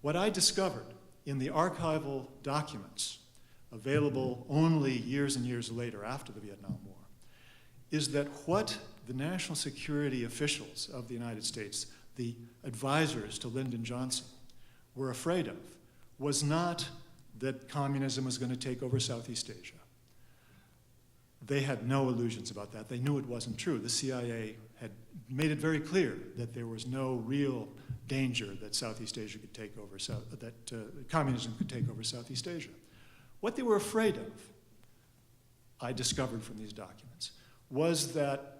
What I discovered in the archival documents, available only years and years later after the Vietnam War, is that what the national security officials of the United States, the advisors to Lyndon Johnson, were afraid of was not that communism was going to take over Southeast Asia. They had no illusions about that. They knew it wasn't true. The CIA had made it very clear that there was no real danger that Southeast Asia could take over, communism could take over Southeast Asia. What they were afraid of, I discovered from these documents, was that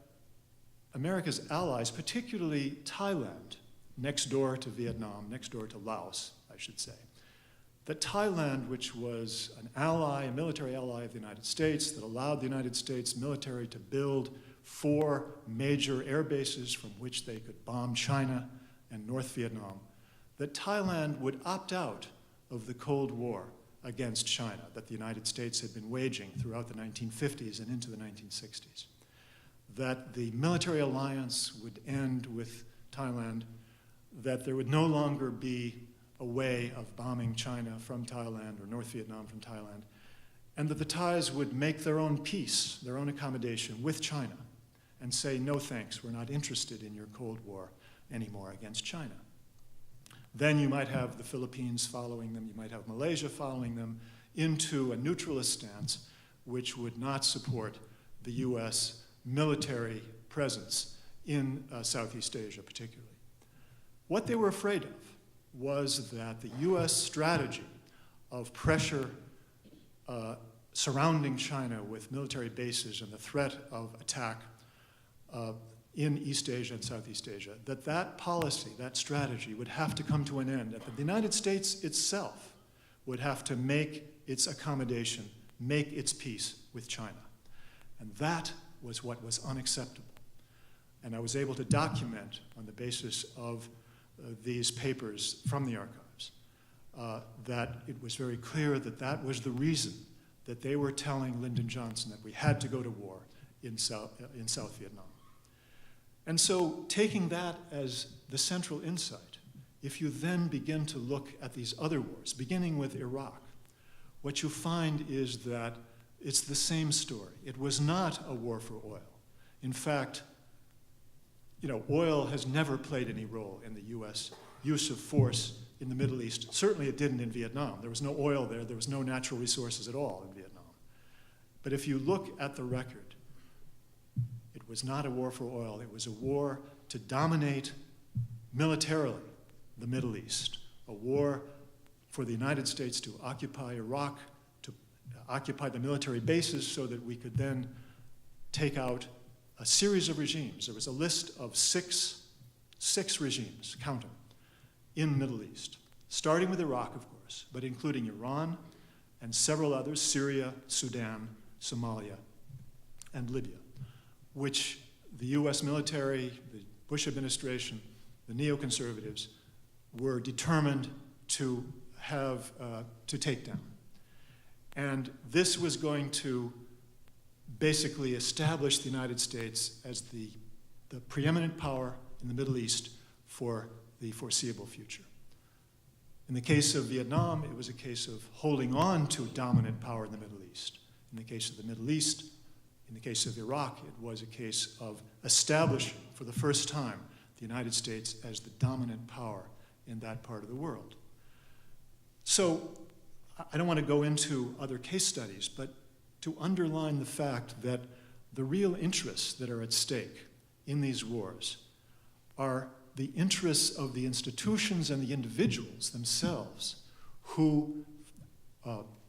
America's allies, particularly Thailand, next door to Vietnam, next door to Laos, I should say, that Thailand, which was an ally, a military ally of the United States, that allowed the United States military to build 4 major air bases from which they could bomb China and North Vietnam, that Thailand would opt out of the Cold War against China that the United States had been waging throughout the 1950s and into the 1960s. That the military alliance would end with Thailand, that there would no longer be a way of bombing China from Thailand or North Vietnam from Thailand, and that the Thais would make their own peace, their own accommodation with China, and say, no thanks, we're not interested in your Cold War anymore against China. Then you might have the Philippines following them, you might have Malaysia following them into a neutralist stance which would not support the US military presence in Southeast Asia particularly. What they were afraid of was that the US strategy of pressure surrounding China with military bases and the threat of attack in East Asia and Southeast Asia, that policy, that strategy would have to come to an end, that the United States itself would have to make its accommodation, make its peace with China. And that was what was unacceptable. And I was able to document on the basis of these papers from the archives that it was very clear that that was the reason that they were telling Lyndon Johnson that we had to go to war in South Vietnam. And so taking that as the central insight, if you then begin to look at these other wars, beginning with Iraq, what you find is that it's the same story. It was not a war for oil. In fact, oil has never played any role in the US use of force in the Middle East. Certainly it didn't in Vietnam. There was no oil there. There was no natural resources at all in Vietnam. But if you look at the record, it was not a war for oil. It was a war to dominate militarily the Middle East, a war for the United States to occupy Iraq, to occupy the military bases so that we could then take out a series of regimes. There was a list of six regimes, count them, in the Middle East, starting with Iraq, of course, but including Iran and several others, Syria, Sudan, Somalia, and Libya, which the US military, the Bush administration, the neoconservatives were determined to take down. And this was going to basically establish the United States as the preeminent power in the Middle East for the foreseeable future. In the case of Vietnam, it was a case of holding on to dominant power in the Middle East. In the case of the Middle East, in the case of Iraq, it was a case of establishing for the first time the United States as the dominant power in that part of the world. So I don't want to go into other case studies, but to underline the fact that the real interests that are at stake in these wars are the interests of the institutions and the individuals themselves who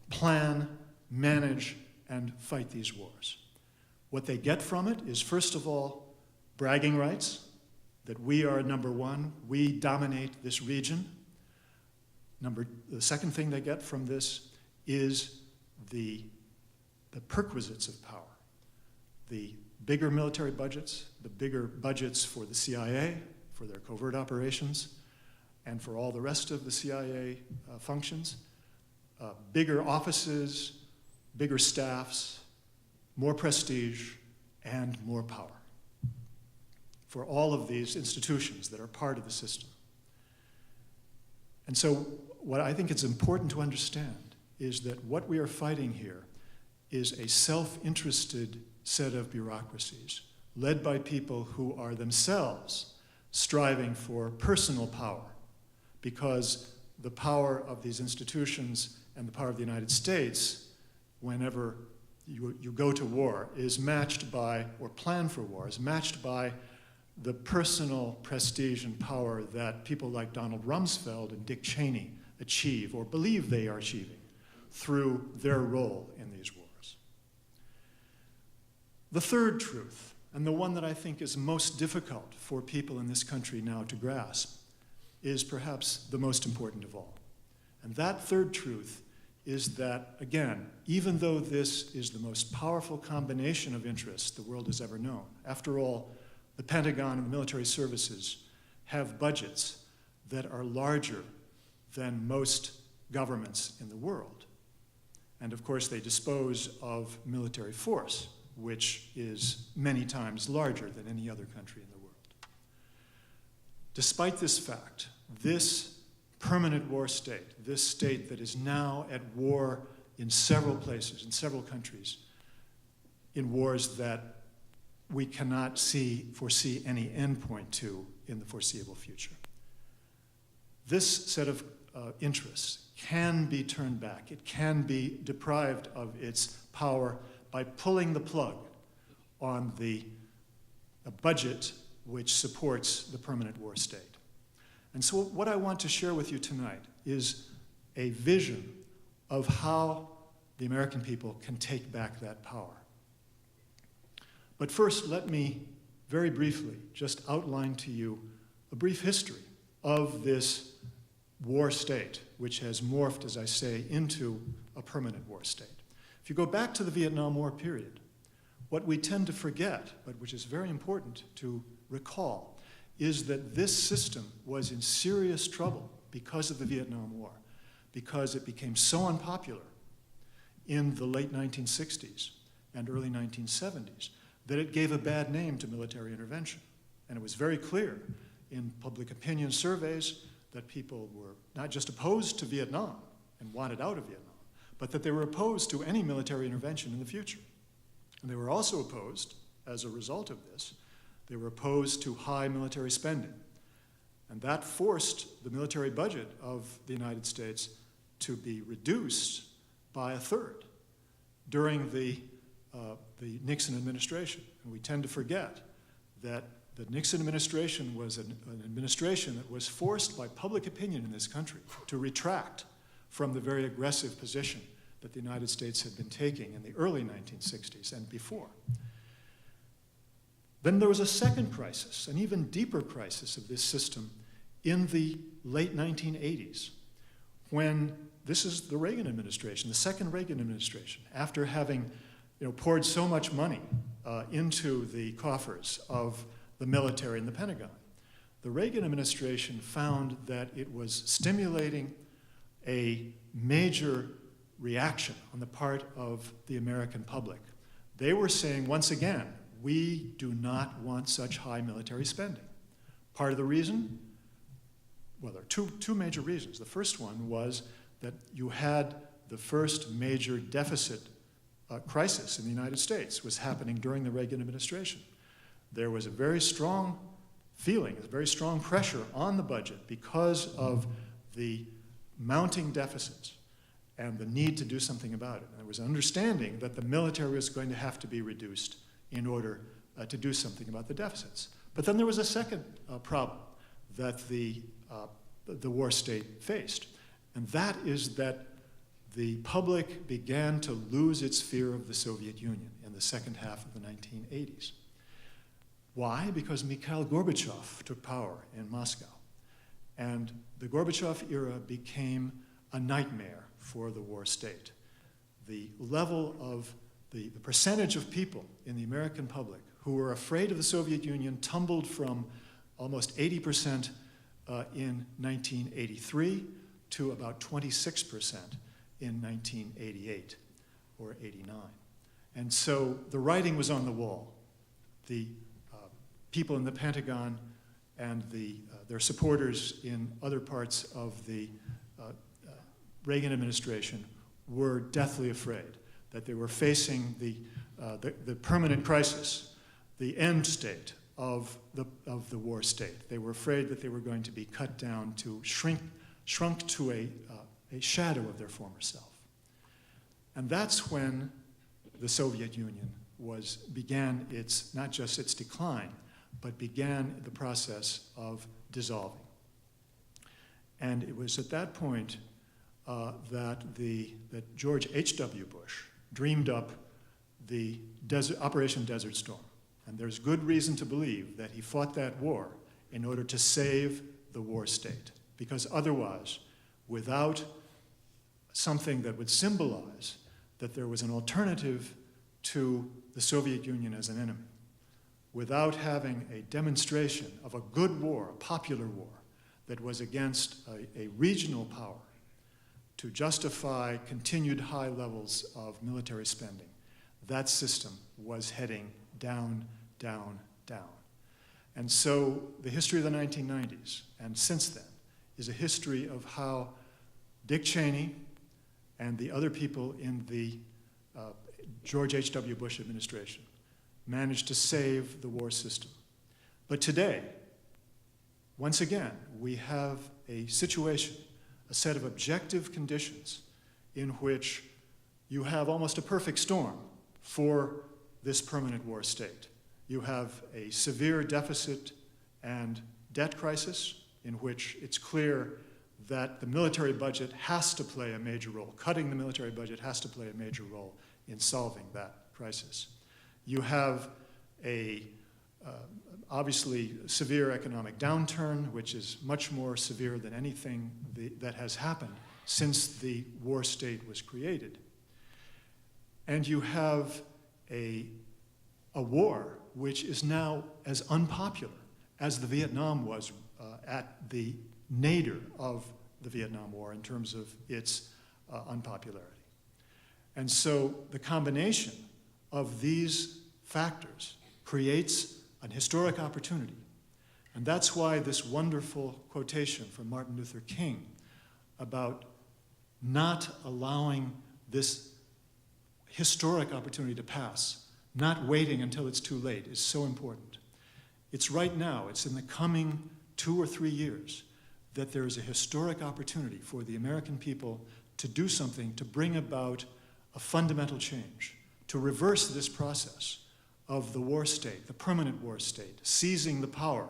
plan, manage, and fight these wars. What they get from it is, first of all, bragging rights, that we are number one, we dominate this region. The second thing they get from this is the perquisites of power, the bigger military budgets, the bigger budgets for the CIA, for their covert operations, and for all the rest of the CIA functions, bigger offices, bigger staffs, more prestige, and more power for all of these institutions that are part of the system. And so what I think it's important to understand is that what we are fighting here is a self-interested set of bureaucracies led by people who are themselves striving for personal power, because the power of these institutions and the power of the United States, whenever you go to war, is matched by, or plan for war, is matched by the personal prestige and power that people like Donald Rumsfeld and Dick Cheney achieve or believe they are achieving through their role in these wars. The third truth, and the one that I think is most difficult for people in this country now to grasp, is perhaps the most important of all. And that third truth is that, again, even though this is the most powerful combination of interests the world has ever known, after all, the Pentagon and the military services have budgets that are larger than most governments in the world. And of course, they dispose of military force, which is many times larger than any other country in the world. Despite this fact, this permanent war state, this state that is now at war in several places, in several countries, in wars that we cannot foresee any endpoint to in the foreseeable future. This set of interests can be turned back. It can be deprived of its power by pulling the plug on the budget which supports the permanent war state. And so what I want to share with you tonight is a vision of how the American people can take back that power. But first, let me very briefly just outline to you a brief history of this war state, which has morphed, as I say, into a permanent war state. If you go back to the Vietnam War period, what we tend to forget, but which is very important to recall, is that this system was in serious trouble because of the Vietnam War, because it became so unpopular in the late 1960s and early 1970s that it gave a bad name to military intervention. And it was very clear in public opinion surveys that people were not just opposed to Vietnam and wanted out of Vietnam, but that they were opposed to any military intervention in the future. And they were also opposed, as a result of this, they were opposed to high military spending. And that forced the military budget of the United States to be reduced by a third during the Nixon administration. And we tend to forget that the Nixon administration was an administration that was forced by public opinion in this country to retract from the very aggressive position that the United States had been taking in the early 1960s and before. Then there was a second crisis, an even deeper crisis of this system in the late 1980s, when this is the Reagan administration, the second Reagan administration, after having poured so much money into the coffers of the military and the Pentagon. The Reagan administration found that it was stimulating a major reaction on the part of the American public. They were saying, once again, we do not want such high military spending. Part of the reason, well, there are two major reasons. The first one was that you had the first major deficit crisis in the United States was happening during the Reagan administration. There was a very strong feeling, a very strong pressure on the budget because of the mounting deficits and the need to do something about it. And there was an understanding that the military was going to have to be reduced in order to do something about the deficits. But then there was a second problem that the war state faced, and that is that the public began to lose its fear of the Soviet Union in the second half of the 1980s. Why? Because Mikhail Gorbachev took power in Moscow. And the Gorbachev era became a nightmare for the war state. The level of the percentage of people in the American public who were afraid of the Soviet Union tumbled from almost 80% in 1983 to about 26% in 1988 or 89. And so the writing was on the wall. The people in the Pentagon and their supporters in other parts of the Reagan administration were deathly afraid that they were facing the permanent crisis, the end state of the war state. They were afraid that they were going to be cut down to shrunk to a shadow of their former self. And that's when the Soviet Union began not just its decline, but began the process of dissolving. And it was at that point that George H.W. Bush dreamed up the Operation Desert Storm. And there's good reason to believe that he fought that war in order to save the war state. Because otherwise, without something that would symbolize that there was an alternative to the Soviet Union as an enemy, without having a demonstration of a good war, a popular war, that was against a regional power to justify continued high levels of military spending, that system was heading down, down, down. And so the history of the 1990s, and since then, is a history of how Dick Cheney and the other people in the George H.W. Bush administration managed to save the war system. But today, once again, we have a situation, a set of objective conditions in which you have almost a perfect storm for this permanent war state. You have a severe deficit and debt crisis in which it's clear that the military budget has to play a major role. Cutting the military budget has to play a major role in solving that crisis. You have a obviously severe economic downturn, which is much more severe than anything that has happened since the war state was created. And you have a war which is now as unpopular as the Vietnam was at the nadir of the Vietnam War in terms of its unpopularity. And so the combination of these factors creates an historic opportunity. And that's why this wonderful quotation from Martin Luther King about not allowing this historic opportunity to pass, not waiting until it's too late, is so important. It's right now, it's in the coming 2 or 3 years, that there is a historic opportunity for the American people to do something to bring about a fundamental change, to reverse this process of the war state, the permanent war state, seizing the power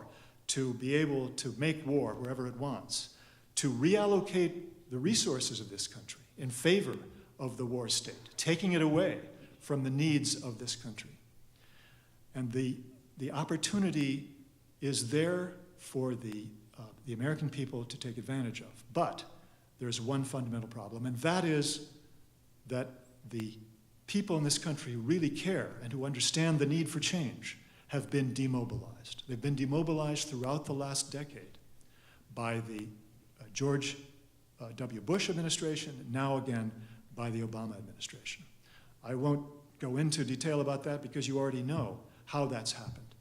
to be able to make war wherever it wants, to reallocate the resources of this country in favor of the war state, taking it away from the needs of this country. And the opportunity is there for the American people to take advantage of. But there's one fundamental problem, and that is that the people in this country who really care and who understand the need for change have been demobilized. They've been demobilized throughout the last decade by the George W. Bush administration, now again by the Obama administration. I won't go into detail about that because you already know how that's happened.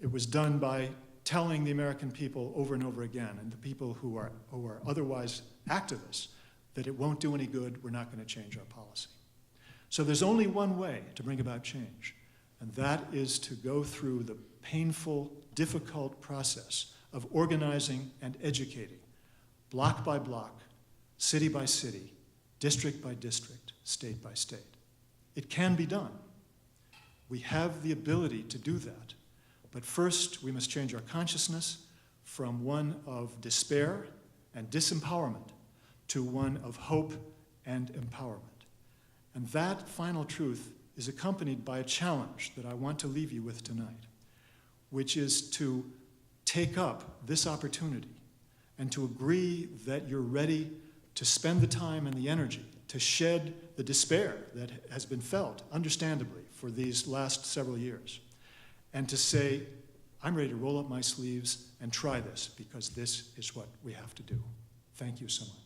It was done by telling the American people over and over again, and the people who are otherwise activists, that it won't do any good, we're not going to change our policy. So there's only one way to bring about change, and that is to go through the painful, difficult process of organizing and educating, block by block, city by city, district by district, state by state. It can be done. We have the ability to do that. But first, we must change our consciousness from one of despair and disempowerment to one of hope and empowerment. And that final truth is accompanied by a challenge that I want to leave you with tonight, which is to take up this opportunity and to agree that you're ready to spend the time and the energy to shed the despair that has been felt, understandably, for these last several years, and to say, I'm ready to roll up my sleeves and try this because this is what we have to do. Thank you so much.